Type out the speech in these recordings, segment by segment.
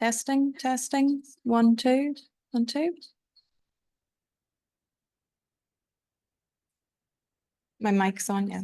Testing, testing, 1, 2, 1, 2. My mic's on, yeah.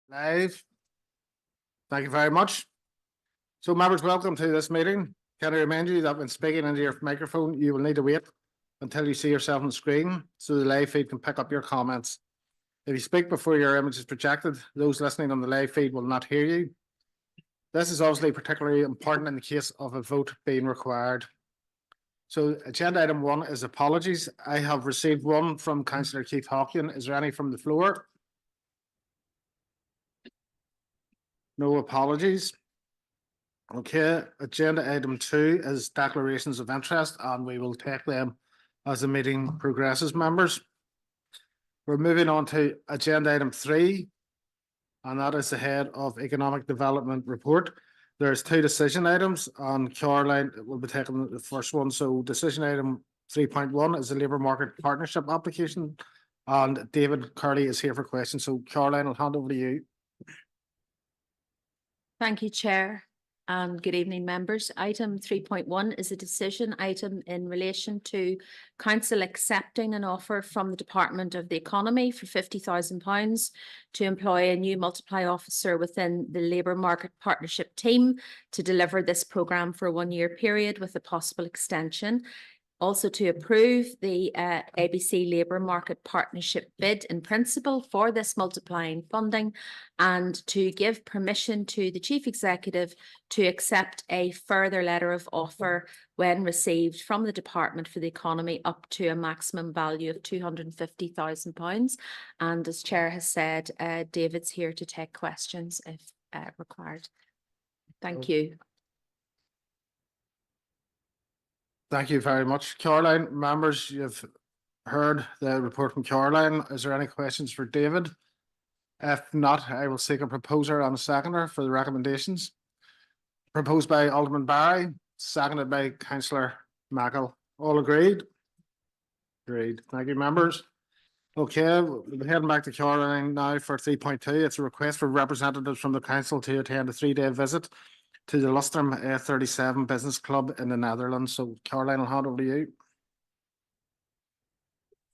Live. Thank you very much. So members, welcome to this meeting. Can I remind you that when speaking into your microphone, you will need to wait until you see yourself on the screen so the live feed can pick up your comments. If you speak before your image is projected, those listening on the live feed will not hear you. This is obviously particularly important in the case of a vote being required. So agenda item 1 is apologies. I have received one from Councillor Keith Hawkin. Is there any from the floor? No apologies. Okay, agenda item 2 is declarations of interest, and we will take them as the meeting progresses, members. We're moving on to agenda item 3, and that is the Head of Economic Development report. There's 2 decision items, and Caroline will be taking the first one. So decision item 3.1 is the Labour Market Partnership application, and David Curley is here for questions. So Caroline, I'll hand over to you. Thank you, Chair, and good evening, members. Item 3.1 is a decision item in relation to Council accepting an offer from the Department of the Economy for £50,000 to employ a new multiply officer within the Labour Market Partnership team to deliver this programme for a 1-year period with a possible extension. Also to approve the ABC Labour Market Partnership bid in principle for this multiplying funding, and to give permission to the Chief Executive to accept a further letter of offer when received from the Department for the Economy up to a maximum value of £250,000. And as Chair has said, David's here to take questions if required. Thank you. Thank you very much, Caroline. Members, you've heard the report from Caroline. Is there any questions for David? If not, I will seek a proposer and a seconder for the recommendations. Proposed by Alderman Barry, seconded by Councillor Mackle. All agreed? Agreed. Thank you, members. Okay, we'll be heading back to Caroline now for 3.2. It's a request for representatives from the council to attend a 3-day visit to the Lustrum 37 Business Club in the Netherlands. So Caroline, I'll hand over to you.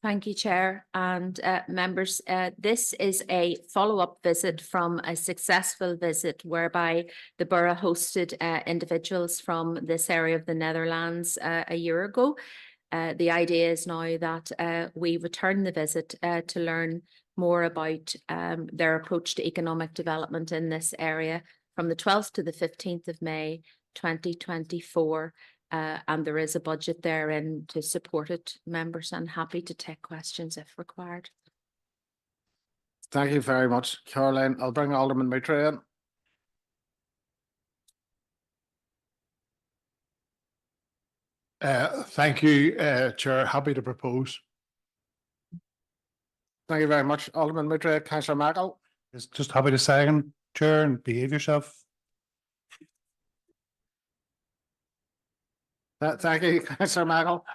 Thank you, Chair, and members. This is a follow-up visit from a successful visit whereby the Borough hosted individuals from this area of the Netherlands a year ago. The idea is now that we return the visit to learn more about their approach to economic development in this area from the 12th to the 15th of May 2024. And there is a budget therein to support it, members, and happy to take questions if required. Thank you very much, Caroline. I'll bring Alderman Mitra in. Thank you, Chair. Happy to propose. Thank you very much, Alderman Mitra. Councillor Mackle. Just happy to second, Chair, and behave yourself. Thank you, Councillor Mackle.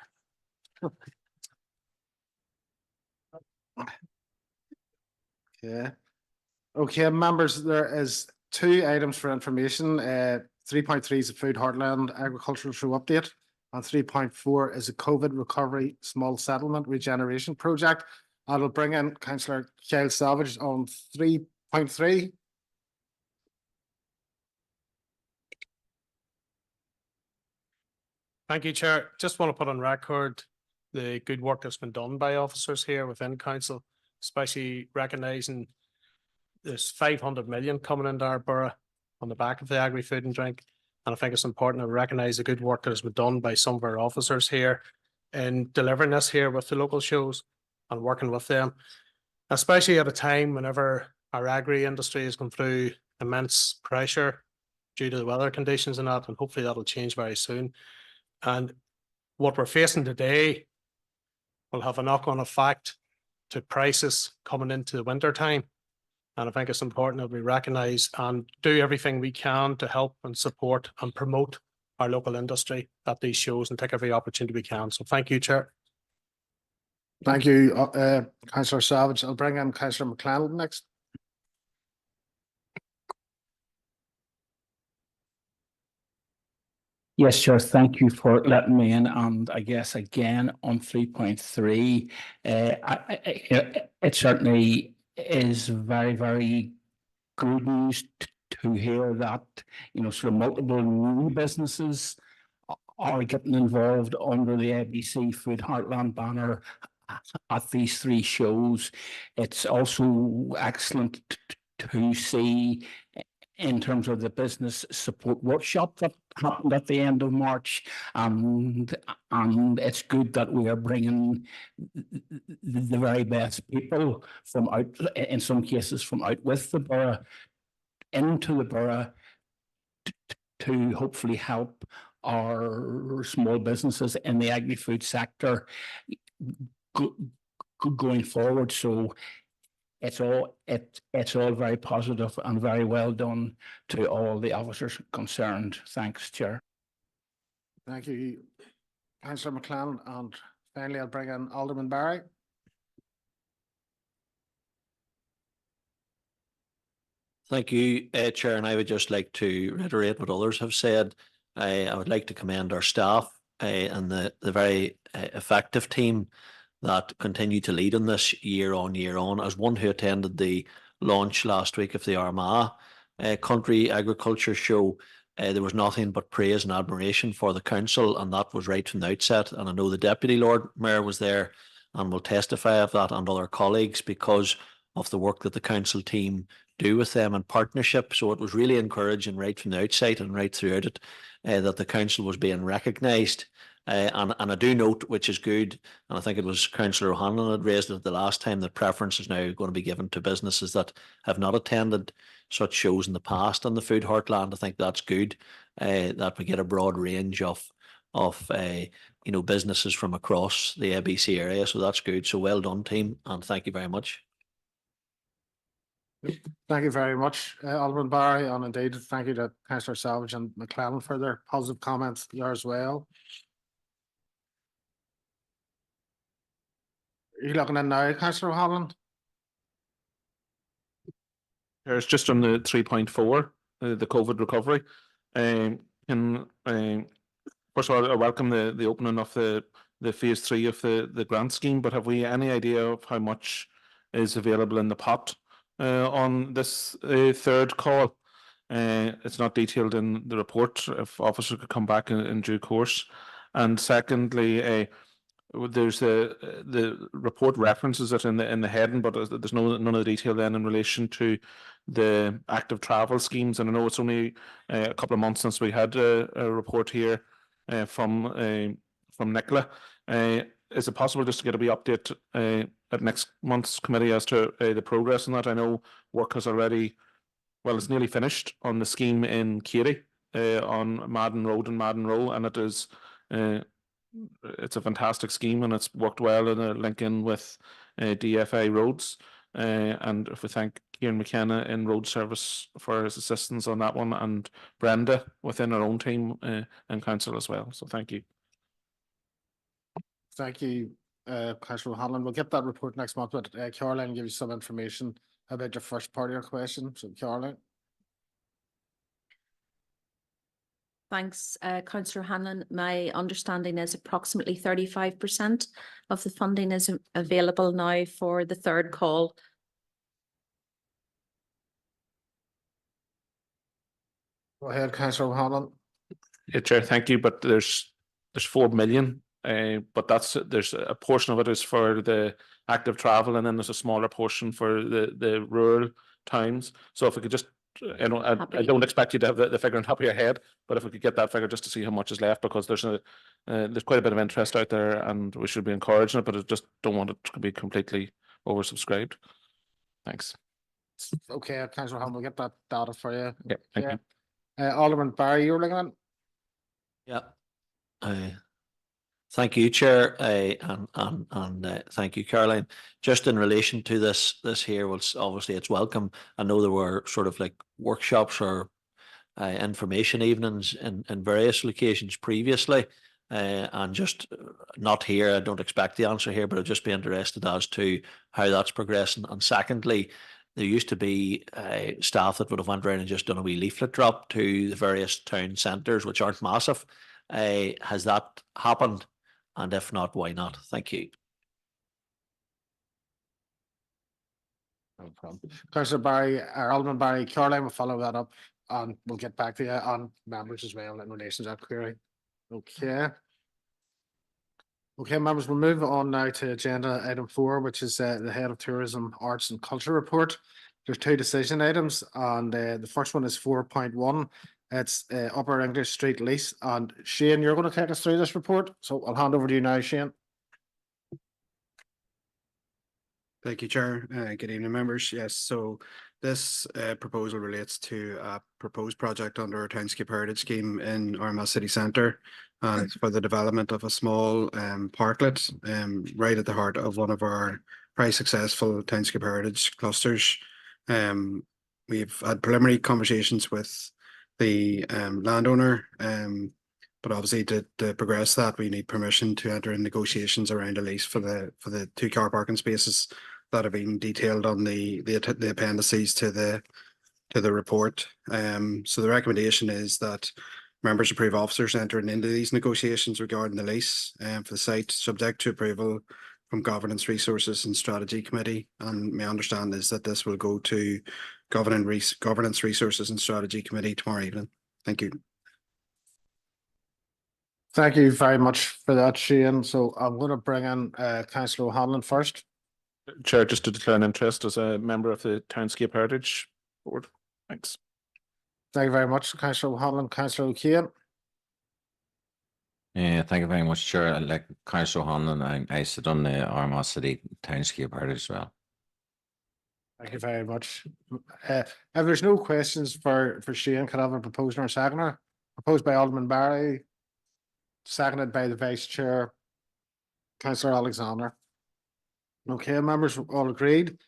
Okay, members, there is 2 items for information. 3.3 is a Food Heartland Agricultural Show update, and 3.4 is a COVID Recovery Small Settlement Regeneration Project. I will bring in Councillor Kyle Savage on 3.3. Thank you, Chair. Just want to put on record the good work that's been done by officers here within council, especially recognising there's 500 million coming into our borough on the back of the agri-food and drink. And I think it's important to recognise the good work that has been done by some of our officers here in delivering this here with the local shows and working with them, especially at a time whenever our agri industry has gone through immense pressure due to the weather conditions and that, and hopefully that'll change very soon. And what we're facing today will have a knock-on effect to prices coming into the winter time. And I think it's important that we recognise and do everything we can to help and support and promote our local industry at these shows and take every opportunity we can. So thank you, Chair. Thank you, Councillor Savage. I'll bring in Councillor McClellan next. Yes, Chair, thank you for letting me in. And I guess again on 3.3, it certainly is very, very good news to hear that, you know, sort of multiple new businesses are getting involved under the ABC Food Heartland banner at these three shows. It's also excellent to see in terms of the business support workshop that happened at the end of March, and it's good that we are bringing the very best people from out, in some cases from out with the borough, into the borough to hopefully help our small businesses in the agri-food sector going forward. So it's all very positive and very well done to all the officers concerned. Thanks, Chair. Thank you, Councillor McClellan, and finally I'll bring in Alderman Barry. Thank you, Chair, and I would just like to reiterate what others have said. I would like to commend our staff and the very effective team that continue to lead on this year on. As one who attended the launch last week of the Armagh Country Agriculture Show, there was nothing but praise and admiration for the council, and that was right from the outset. And I know the Deputy Lord Mayor was there and will testify of that, and other colleagues, because of the work that the council team do with them in partnership. So it was really encouraging right from the outset and right throughout it that the council was being recognised. And I do note, which is good, and I think it was Councillor O'Hanlon that raised it the last time, that preference is now going to be given to businesses that have not attended such shows in the past on the Food Heartland. I think that's good, that we get a broad range of you know, businesses from across the ABC area. So that's good. So well done, team, and thank you very much. Thank you very much, Alderman Barry, and indeed thank you to Councillor Savage and McClellan for their positive comments there as well. Are you looking in now, Councillor O'Hanlon? It's just on the 3.4, the COVID recovery. First of all, I welcome the opening of the phase 3 of the grant scheme, but have we any idea of how much is available in the pot on this third call? It's not detailed in the report. If officers could come back in due course. And secondly, there's the report references it in the heading, but there's none of the detail then in relation to the active travel schemes. And I know it's only a couple of months since we had a report here from Nicola. Is it possible just to get a wee update at next month's committee as to the progress on that? I know work has already, well, it's nearly finished on the scheme in Katy on Madden Road and Madden Row, and it is it's a fantastic scheme, and it's worked well in a link in with DFA roads. And if we thank Kieran McKenna in road service for his assistance on that one, and Brenda within our own team and council as well. So thank you. Thank you, Councillor O'Hanlon. We'll get that report next month, but Caroline will give you some information about your first part of your question. So Caroline. Thanks, Councillor Hanlon. My understanding is approximately 35% of the funding is available now for the third call. Go ahead, Councillor O'Hanlon. Yeah, Chair, thank you. But there's 4 million, but there's a portion of it is for the active travel, and then there's a smaller portion for the rural towns. So if we could just, you know, I don't expect you to have the figure on top of your head, but if we could get that figure just to see how much is left, because there's quite a bit of interest out there, and we should be encouraging it, but I just don't want it to be completely oversubscribed. Thanks. Okay, Councillor O'Hanlon, we'll get that data for you. Yeah, thank you. Alderman Barry, you were looking at? Yeah. Thank you, Chair, and thank you, Caroline. Just in relation to this here, well, obviously it's welcome. I know there were sort of like workshops or information evenings in various locations previously, and just not here. I don't expect the answer here, but I'd just be interested as to how that's progressing. And secondly, there used to be staff that would have went around and just done a wee leaflet drop to the various town centres, which aren't massive. Has that happened? And if not, why not? Thank you. No problem. Councillor Barry, or Alderman Barry, Caroline will follow that up and we'll get back to you on members as well in relation to that query. Okay. Okay, members, we'll move on now to agenda item 4, which is the Head of Tourism, Arts and Culture report. There's 2 decision items, and the first one is 4.1. It's Upper English Street lease. And Shane, you're going to take us through this report, so I'll hand over to you now, Shane. Thank you, Chair. Good evening, members. Yes, so this proposal relates to a proposed project under our Townscape Heritage Scheme in Armagh City Centre. It's for the development of a small parklet right at the heart of one of our very successful Townscape Heritage clusters. We've had preliminary conversations with the landowner, but obviously to progress that, we need permission to enter in negotiations around a lease for the 2 car parking spaces that have been detailed on the appendices to the report. So the recommendation is that members approve officers entering into these negotiations regarding the lease for the site, subject to approval from Governance, Resources and Strategy Committee. And my understanding is that this will go to Governance, Resources and Strategy Committee tomorrow evening. Thank you. Thank you very much for that, Shane. So I'm going to bring in Councillor O'Hanlon first. Chair, just to declare an interest as a member of the Townscape Heritage Board. Thanks. Thank you very much, Councillor O'Hanlon. Councillor O'Kane. Thank you very much, Chair. Like Councillor O'Hanlon, I sit on the Armagh City Townscape Heritage as well. Thank you very much. If there's no questions for Shane, could I have a proposer or seconder? Proposed by Alderman Barry, seconded by the Vice Chair, Councillor Alexander. Okay, members all agreed.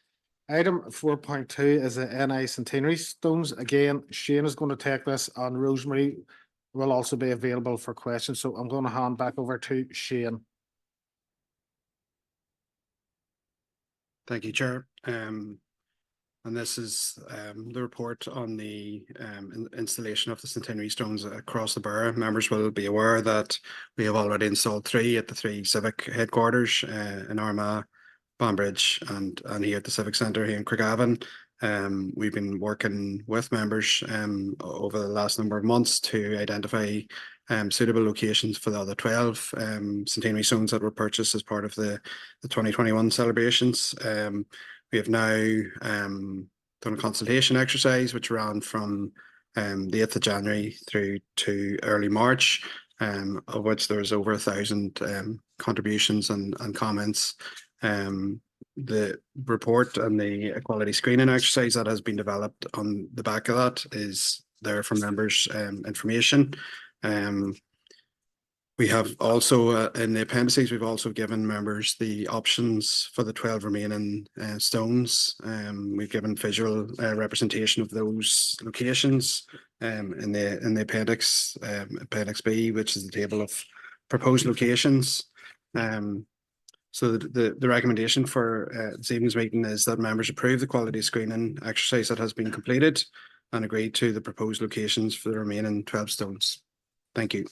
Item 4.2 is the NI Centenary Stones. Again, Shane is going to take this, and Rosemary will also be available for questions. So I'm going to hand back over to Shane. Thank you, Chair. And this is the report on the installation of the Centenary Stones across the borough. Members will be aware that we have already installed 3 at the 3 Civic headquarters in Armagh, Banbridge and here at the Civic Centre here in Craigavon. We've been working with members over the last number of months to identify suitable locations for the other 12 Centenary Stones that were purchased as part of the 2021 celebrations. We have now done a consultation exercise which ran from the 8th of January through to early March, of which there was over 1,000 contributions and comments. The report and the quality screening exercise that has been developed on the back of that is there for members' information. We have also in the appendices, we've also given members the options for the 12 remaining stones. We've given visual representation of those locations in the appendix, appendix B, which is the table of proposed locations. So the recommendation for this evening's meeting is that members approve the quality screening exercise that has been completed and agree to the proposed locations for the remaining 12 stones. Thank you.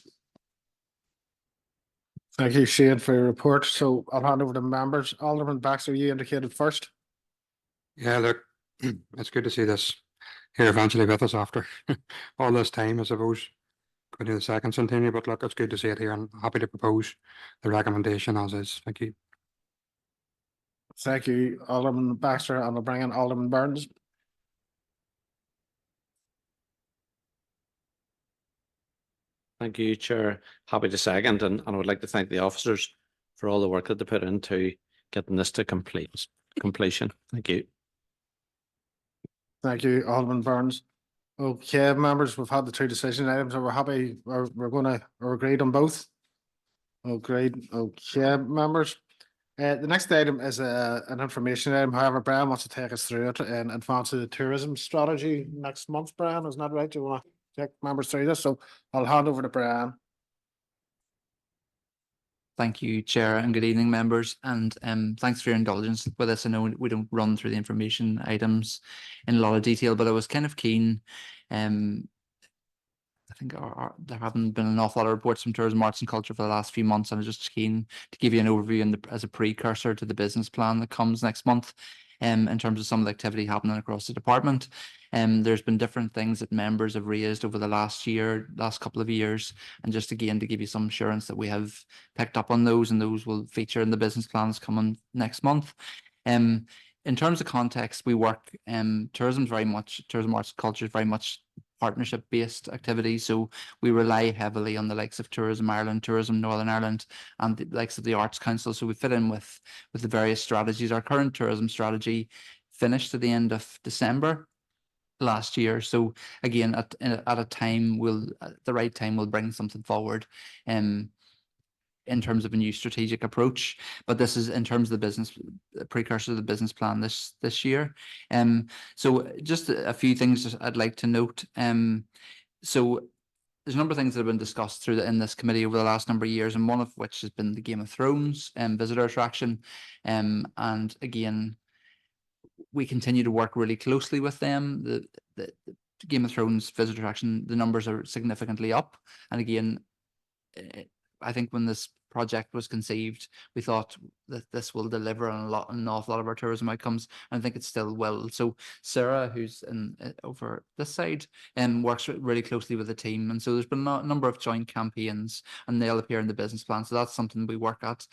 Thank you, Shane, for your report. So I'll hand over to members. Alderman Baxter, you indicated first. Yeah, look, it's good to see this here eventually with us after all this time, I suppose. Going to the second centenary, but look, it's good to see it here and happy to propose the recommendation as is. Thank you. Thank you, Alderman Baxter, and I'll bring in Alderman Burns. Thank you, Chair. Happy to second, and I would like to thank the officers for all the work that they put into getting this to completion. Thank you. Thank you, Alderman Burns. Okay, members, we've had the 2 decision items, and we're happy, we're agreed on both. Agreed. Okay, members. The next item is an information item. However, Brian wants to take us through it in advance of the tourism strategy next month. Brian, isn't that right? Do you want to take members through this? So I'll hand over to Brian. Thank you, Chair, and good evening, members. And thanks for your indulgence with us. I know we don't run through the information items in a lot of detail, but I was kind of keen. I think there haven't been an awful lot of reports from tourism, arts and culture for the last few months, and I was just keen to give you an overview as a precursor to the business plan that comes next month. in terms of some of the activity happening across the department. There's been different things that members have raised over the last couple of years, and just again to give you some assurance that we have picked up on those, and those will feature in the business plans coming next month. In terms of context, we work, tourism, arts, culture is very much partnership based activities. So we rely heavily on the likes of Tourism Ireland, Tourism Northern Ireland, and the likes of the Arts Council. So we fit in with the various strategies. Our current tourism strategy finished at the end of December last year. So again, at a time the right time we'll bring something forward in terms of a new strategic approach, but this is in terms of the business precursor to the business plan this year. So just a few things I'd like to note. So there's a number of things that have been discussed in this committee over the last number of years, and one of which has been the Game of Thrones visitor attraction. And again, we continue to work really closely with them. The Game of Thrones visitor attraction, the numbers are significantly up, and again, I think when this project was conceived, we thought that this will deliver on an awful lot of our tourism outcomes, and I think it still will. So Sarah, who's over this side, works really closely with the team, and so there's been a number of joint campaigns, and they'll appear in the business plan. So that's something we work at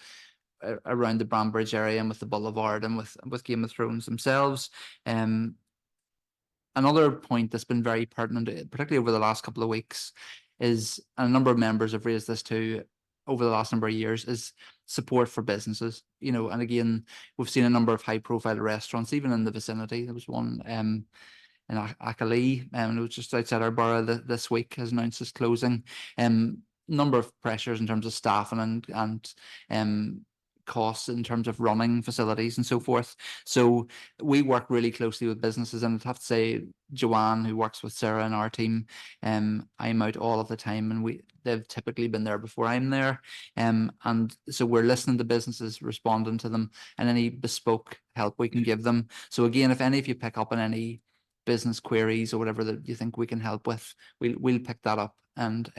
around the Banbridge area and with the Boulevard and with Game of Thrones themselves. Another point that's been very pertinent, particularly over the last couple of weeks, is, and a number of members have raised this too over the last number of years, is support for businesses. And again, we've seen a number of high profile restaurants, even in the vicinity. There was one in Achillee, and it was just outside our borough this week, has announced its closing. Number of pressures in terms of staffing and costs in terms of running facilities and so forth. So we work really closely with businesses, and I'd have to say Joanne, who works with Sarah and our team, I'm out all of the time, and they've typically been there before I'm there. And so we're listening to businesses, responding to them, and any bespoke help we can give them. So again, if any of you pick up on any business queries or whatever that you think we can help with, we'll pick that up and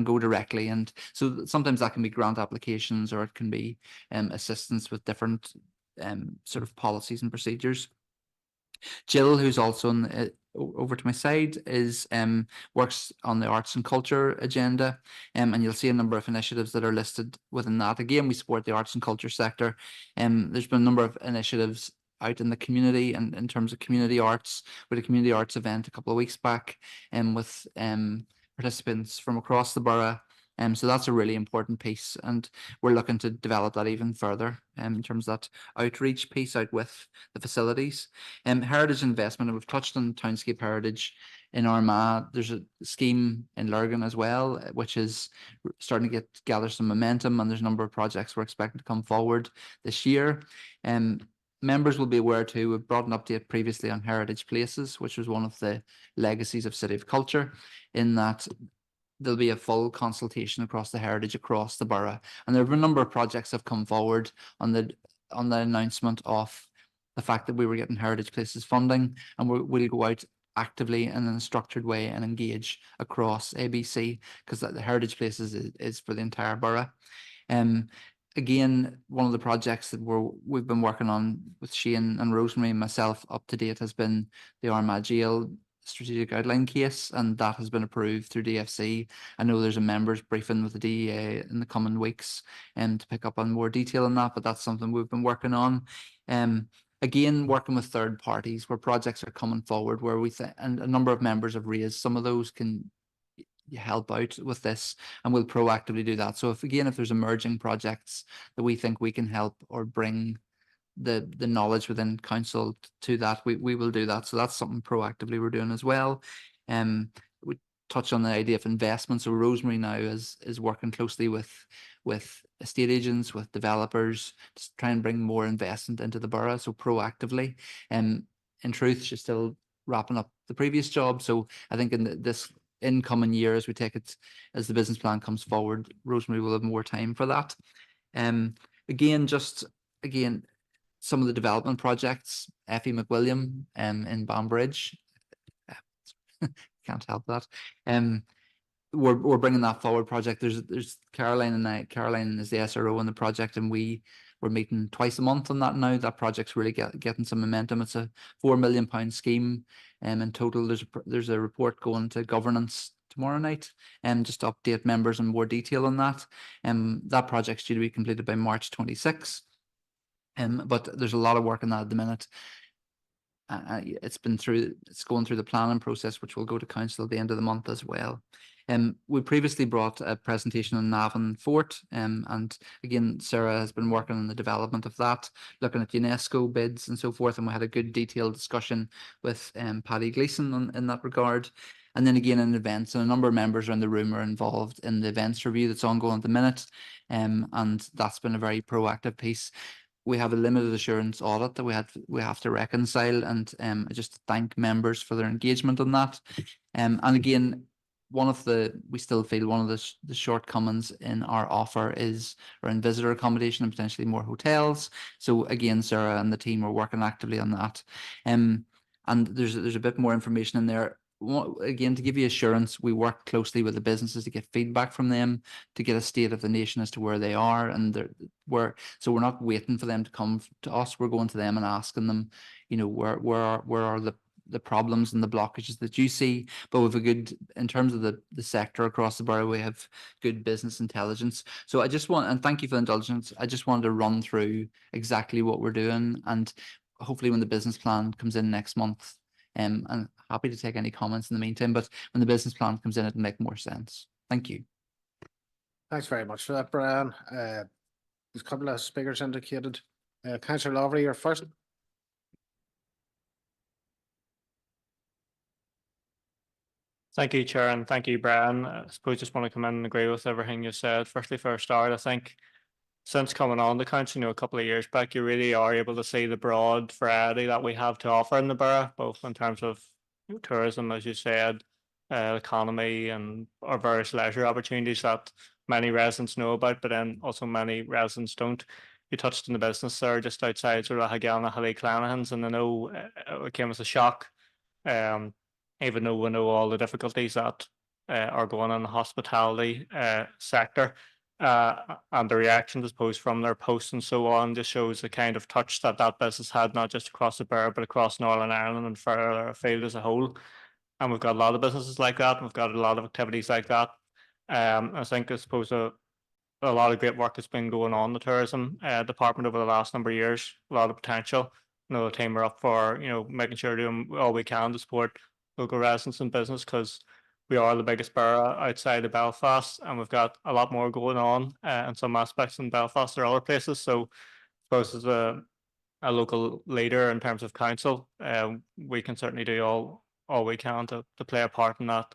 go directly. And so sometimes that can be grant applications, or it can be assistance with different sort of policies and procedures. Jill, who's also over to my side, works on the arts and culture agenda, and you'll see a number of initiatives that are listed within that. Again, we support the arts and culture sector. There's been a number of initiatives out in the community, and in terms of community arts, with a community arts event a couple of weeks back, with participants from across the borough. So that's a really important piece, and we're looking to develop that even further in terms of that outreach piece out with the facilities. Heritage investment, and we've touched on Townscape Heritage in Armagh. There's a scheme in Lurgan as well, which is starting to gather some momentum, and there's a number of projects we're expecting to come forward this year. Members will be aware too, we've brought an update previously on heritage places, which was one of the legacies of City of Culture, in that there'll be a full consultation across the heritage across the borough. And there have been a number of projects that have come forward on the announcement of the fact that we were getting heritage places funding, and we'll go out actively and in a structured way and engage across ABC, because the heritage places is for the entire borough. Again, one of the projects that we've been working on with Shane and Rosemary and myself up to date has been the Armagh Jail strategic outline case, and that has been approved through DFC. I know there's a members briefing with the DEA in the coming weeks to pick up on more detail on that, but that's something we've been working on. Again, working with third parties where projects are coming forward, where and a number of members have raised some of those can help out with this, and we'll proactively do that. So if there's emerging projects that we think we can help or bring the knowledge within council to that, we will do that. So that's something proactively we're doing as well. We touch on the idea of investment. So Rosemary now is working closely with estate agents, with developers, to try and bring more investment into the borough. So proactively, in truth, she's still wrapping up the previous job. So I think in this incoming year, as the business plan comes forward, Rosemary will have more time for that. Again, some of the development projects, Effie McWilliam in Banbridge, can't help that. we're bringing that forward project. There's Caroline is the SRO on the project, and we're meeting twice a month on that now. That project's really getting some momentum. It's a £4 million scheme, in total. There's a report going to governance tomorrow night, and just to update members in more detail on that. That project's due to be completed by March 26. But there's a lot of work on that at the minute. It's going through the planning process, which will go to council at the end of the month as well. We previously brought a presentation on Navan Fort, and again, Sarah has been working on the development of that, looking at UNESCO bids and so forth, and we had a good detailed discussion with Paddy Gleeson in that regard. And then again in events, and a number of members around the room are involved in the events review that's ongoing at the minute, and that's been a very proactive piece. We have a limited assurance audit that we have to reconcile, and I just thank members for their engagement on that. And again, we still feel one of the shortcomings in our offer is around visitor accommodation and potentially more hotels. So again, Sarah and the team are working actively on that. And there's a bit more information in there. Again, to give you assurance, we work closely with the businesses to get feedback from them, to get a state of the nation as to where they are, and so we're not waiting for them to come to us. We're going to them and asking them, where are the problems and the blockages that you see. But with in terms of the sector across the borough, we have good business intelligence. So and thank you for the indulgence. I just wanted to run through exactly what we're doing, and hopefully when the business plan comes in next month, and happy to take any comments in the meantime, but when the business plan comes in, it'll make more sense. Thank you. Thanks very much for that, Brian. There's a couple of speakers indicated. Councillor Lavery, you're first. Thank you, Chair, and thank you, Brian. I suppose just want to come in and agree with everything you said. Firstly, for a start, I think since coming on the council, a couple of years back, you really are able to see the broad variety that we have to offer in the borough, both in terms of tourism, as you said, economy, and our various leisure opportunities that many residents know about, but then also many residents don't. You touched on the business there just outside sort of Hagana, Clanahan's, and I know it came as a shock, even though we know all the difficulties that are going on in the hospitality sector. And the reaction, I suppose, from their posts and so on just shows the kind of touch that business had, not just across the borough, but across Northern Ireland and further afield as a whole. And we've got a lot of businesses like that, and we've got a lot of activities like that. I think, I suppose, a lot of great work has been going on in the tourism department over the last number of years. A lot of potential. The team are up for making sure we're doing all we can to support local residents and business, because we are the biggest borough outside of Belfast, and we've got a lot more going on in some aspects in Belfast or other places. So I suppose as a local leader in terms of council, we can certainly do all we can to play a part in that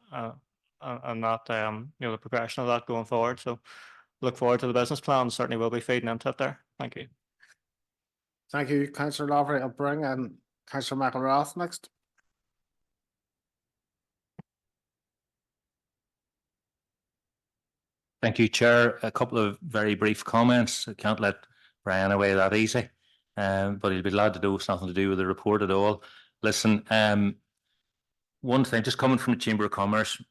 and that the progression of that going forward. So look forward to the business plan. Certainly will be feeding into it there. Thank you. Thank you, Councillor Lavery. I'll bring in Councillor McElrath next. Thank you, Chair. A couple of very brief comments. I can't let Brian away that easy, but he'll be glad to do. It's nothing to do with the report at all. Listen, one thing, just coming from the Chamber of Commerce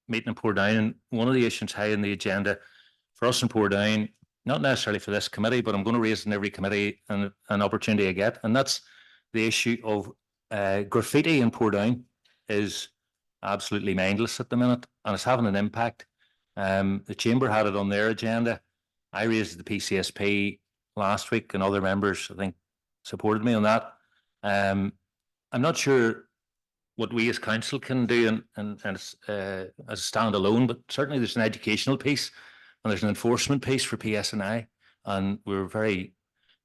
meeting in Portdown, one of the issues high on the agenda for us in Portdown, not necessarily for this committee, but I'm going to raise it in every committee and an opportunity I get, and that's the issue of graffiti in Portdown is absolutely mindless at the minute, and it's having an impact. The Chamber had it on their agenda. I raised the PCSP last week, and other members, I think, supported me on that. I'm not sure what we as council can do and as a standalone, but certainly there's an educational piece and there's an enforcement piece for PSNI, and we're very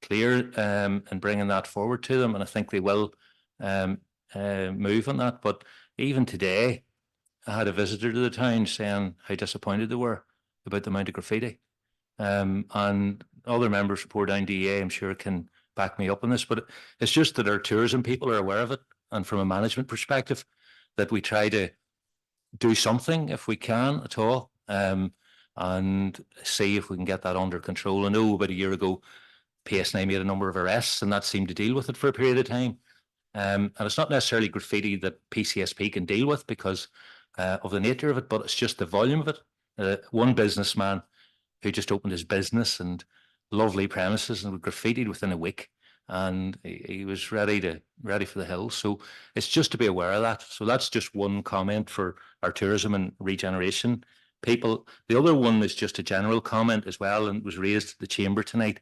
clear in bringing that forward to them, and I think they will move on that. But even today, I had a visitor to the town saying how disappointed they were about the amount of graffiti. And other members of Portdown DA, I'm sure, can back me up on this, but it's just that our tourism people are aware of it, and from a management perspective, that we try to do something if we can at all, and see if we can get that under control. I know about a year ago, PSNI made a number of arrests, and that seemed to deal with it for a period of time. And it's not necessarily graffiti that PCSP can deal with, because of the nature of it, but it's just the volume of it. One businessman who just opened his business and lovely premises and graffitied within a week, and he was ready for the hills. So it's just to be aware of that. So that's just one comment for our tourism and regeneration people. The other one is just a general comment as well, and was raised at the chamber tonight,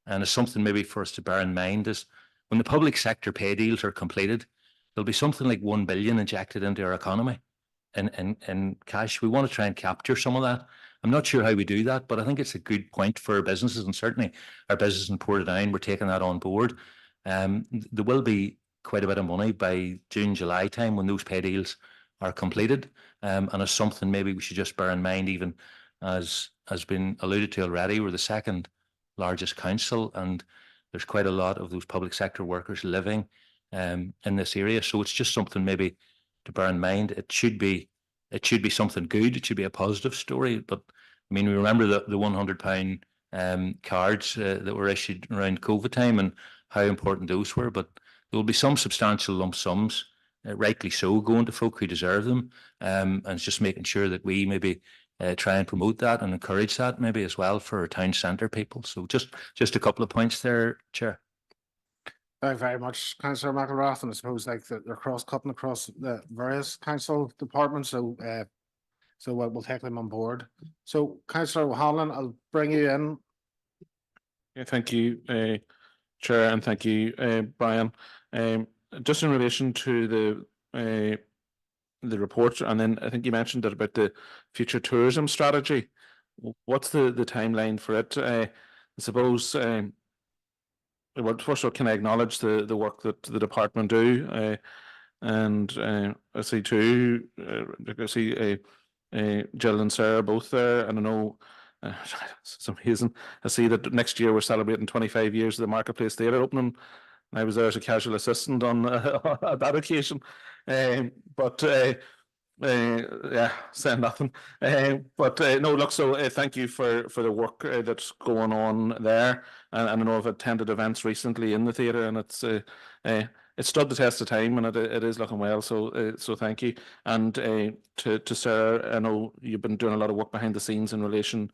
and it's something maybe for us to bear in mind, is when the public sector pay deals are completed, there'll be something like 1 billion injected into our economy in cash. We want to try and capture some of that. I'm not sure how we do that, but I think it's a good point for our businesses, and certainly our business in Portadown, we're taking that on board. There will be quite a bit of money by June, July time when those pay deals are completed, and it's something maybe we should just bear in mind, even as has been alluded to already. We're the second largest council, and there's quite a lot of those public sector workers living in this area. So it's just something maybe to bear in mind. It should be something good. It should be a positive story. But I mean, we remember the £100 cards that were issued around COVID time and how important those were. But there will be some substantial lump sums, rightly so, going to folk who deserve them. And it's just making sure that we maybe try and promote that and encourage that maybe as well for our town centre people. So just a couple of points there, Chair. Thank you very much, Councillor McElrath, and I suppose like they're cross-cutting across the various council departments, so we'll take them on board. So Councillor O'Hanlon, I'll bring you in. Yeah, thank you, Chair, and thank you, Brian. Just in relation to the report, and then I think you mentioned that about the future tourism strategy. What's the timeline for it? I suppose. Well, first of all, can I acknowledge the work that the department do? And I see too, I see Jill and Sarah both there, and I know it's amazing. I see that next year we're celebrating 25 years of the Marketplace Theatre opening. I was there as a casual assistant on at that occasion, yeah, saying nothing. But no, look. So thank you for the work that's going on there. And I know I've attended events recently in the theatre, and it's stood the test of time, and it is looking well. So so thank you. And to Sarah, I know you've been doing a lot of work behind the scenes in relation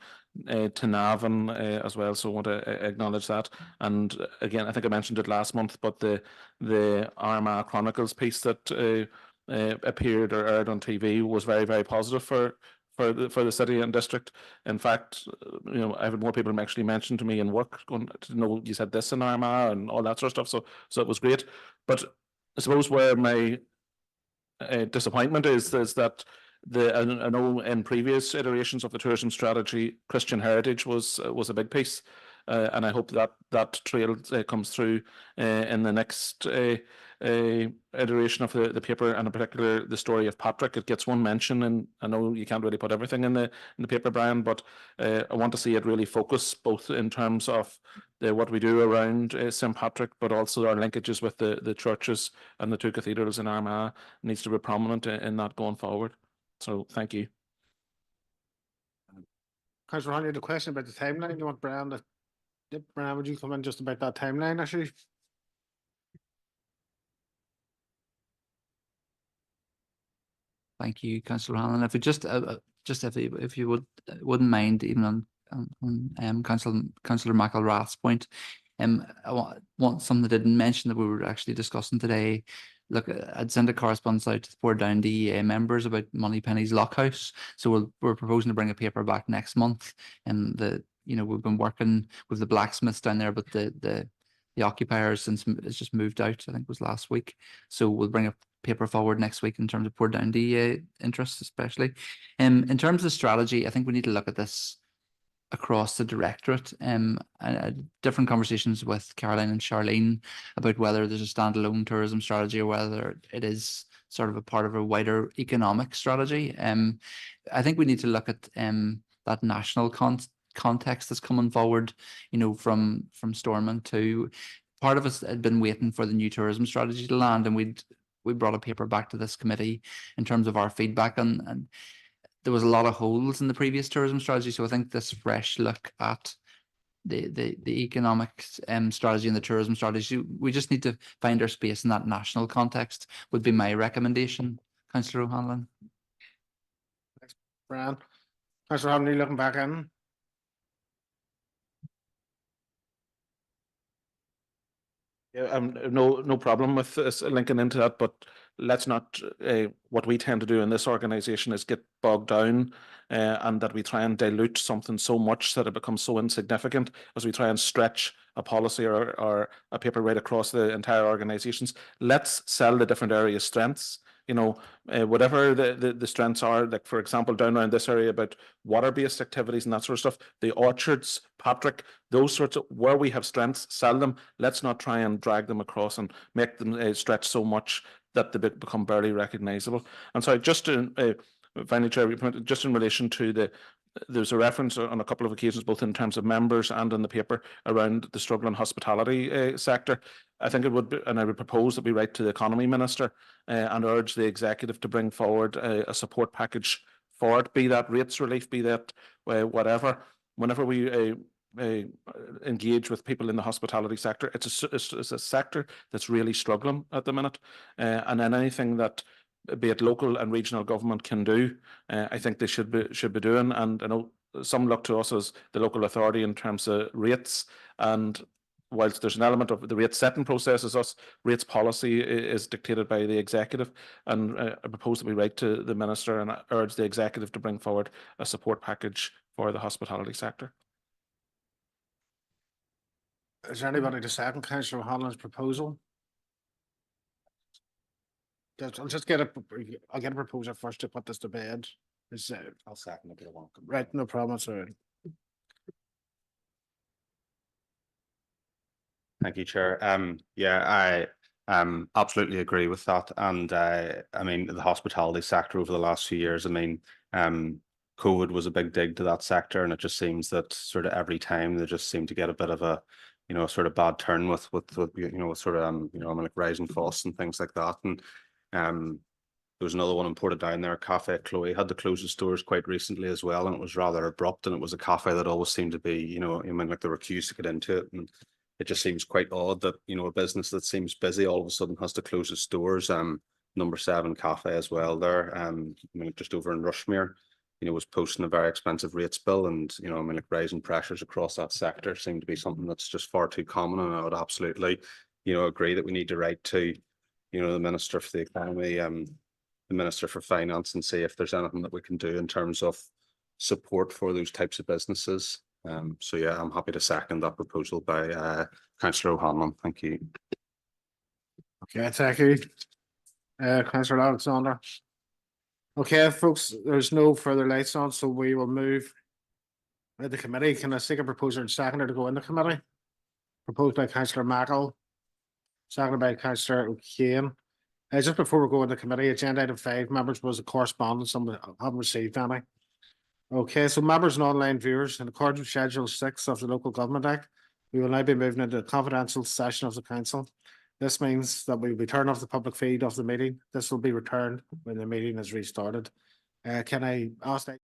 to Navan as well. So I want to acknowledge that. And again, I think I mentioned it last month, but the Armagh Chronicles piece that appeared or aired on TV was very, very positive for the city and district. In fact, you know, I've had more people actually mentioned to me in work going to know you said this in Armagh and all that sort of stuff. So it was great. But I suppose where my disappointment is that I know in previous iterations of the tourism strategy, Christian heritage was a big piece. And I hope that trail comes through in the next iteration of the paper, and in particular the story of Patrick. It gets one mention, and I know you can't really put everything in the paper, Brian, but I want to see it really focus both in terms of what we do around St. Patrick, but also our linkages with the churches and the two cathedrals in Armagh needs to be prominent in that going forward. So thank you. Councillor O'Hanlon, you had a question about the timeline. Do you want Brian to? Yep, Brian, would you come in just about that timeline, actually? Thank you, Councillor Hanlon. If we just if you wouldn't mind, even on Councillor McElrath's point, I want something that didn't mention that we were actually discussing today. Look, I'd sent a correspondence out to the Portadown DEA members about Moneypenny's Lockhouse. So we're proposing to bring a paper back next month, and we've been working with the blacksmiths down there, but the occupier since it's just moved out, I think it was last week. So we'll bring a paper forward next week in terms of Portadown DEA interests, especially. In terms of strategy, I think we need to look at this across the directorate. Different conversations with Caroline and Charlene about whether there's a standalone tourism strategy or whether it is sort of a part of a wider economic strategy. I think we need to look at that national context that's coming forward, from Stormont to part of us had been waiting for the new tourism strategy to land, and we brought a paper back to this committee in terms of our feedback, and there was a lot of holes in the previous tourism strategy. So I think this fresh look at the economic strategy and the tourism strategy, we just need to find our space in that national context would be my recommendation, Councillor O'Hanlon. Brian. Councillor Hanlon, you looking back in? Yeah, no problem with this linking into that, but let's not, what we tend to do in this organisation is get bogged down and that we try and dilute something so much that it becomes so insignificant as we try and stretch a policy or a paper right across the entire organisations. Let's sell the different areas' strengths. You know, whatever the strengths are, like for example, down around this area about water-based activities and that sort of stuff, the orchards, Patrick, those sorts of, where we have strengths, sell them. Let's not try and drag them across and make them stretch so much that they become barely recognisable. And so just finally, Chair, just in relation to there's a reference on a couple of occasions, both in terms of members and in the paper, around the struggling hospitality sector. I think it would be, and I would propose that we write to the Economy Minister and urge the Executive to bring forward a support package for it, be that rates relief, be that whatever. Whenever we engage with people in the hospitality sector, it's a sector that's really struggling at the minute, and then anything that, be it local and regional government, can do, I think they should be doing. And I know some look to us as the local authority in terms of rates, and whilst there's an element of the rate setting process as us, rates policy is dictated by the Executive, and I propose that we write to the Minister and urge the Executive to bring forward a support package for the hospitality sector. Is there anybody to second Councillor Hanlon's proposal? I'll just get I'll get a proposal first to put this to bed. I'll second it. Right, no problem, sir. Thank you, Chair. Yeah, I absolutely agree with that. And I mean, the hospitality sector over the last few years, I mean, COVID was a big dig to that sector, and it just seems that sort of every time they just seem to get a bit of a, you know, sort of bad turn with you know, with sort of you know, I mean, like rising costs and things like that. And there was another one imported down there, Cafe Chloe, had to close its doors quite recently as well, and it was rather abrupt. And it was a cafe that always seemed to be, you know, I mean, like they were queues to get into it, and it just seems quite odd that, you know, a business that seems busy all of a sudden has to close its doors. Number 7 Cafe as well there, I mean, just over in Rushmere, you know, was posting a very expensive rates bill, and, you know, I mean, like rising pressures across that sector seem to be something that's just far too common. And I would absolutely, you know, agree that we need to write to, you know, the Minister for the Economy, the Minister for Finance, and see if there's anything that we can do in terms of support for those types of businesses. So yeah, I'm happy to second that proposal by Councillor O'Hanlon. Thank you. Okay, thank you. Councillor Alexander. Okay, folks, there's no further lights on, so we will move to the committee. Can I seek a proposer and seconder to go in the committee? Proposed by Councillor Mackle, seconded by Councillor O'Kane. Just before we go into committee, agenda item 5, members, was a correspondence, and we haven't received any. Okay, so members and online viewers, in accordance with Schedule 6 of the Local Government Act, we will now be moving into a confidential session of the council. This means that we will be turning off the public feed of the meeting. This will be returned when the meeting is restarted. Can I ask that?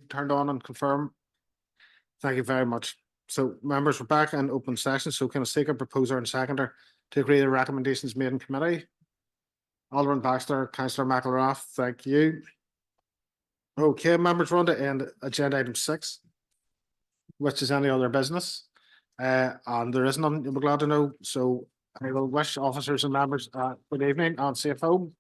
turned on and confirm? Thank you very much. So members, we're back in open session, so can I seek a proposer and seconder to agree the recommendations made in committee? Alderman Baxter, Councillor McElrath, thank you. Okay, members, we're on to end agenda item 6, which is any other business. And there is none, you'll be glad to know. So I will wish officers and members good evening and safe home.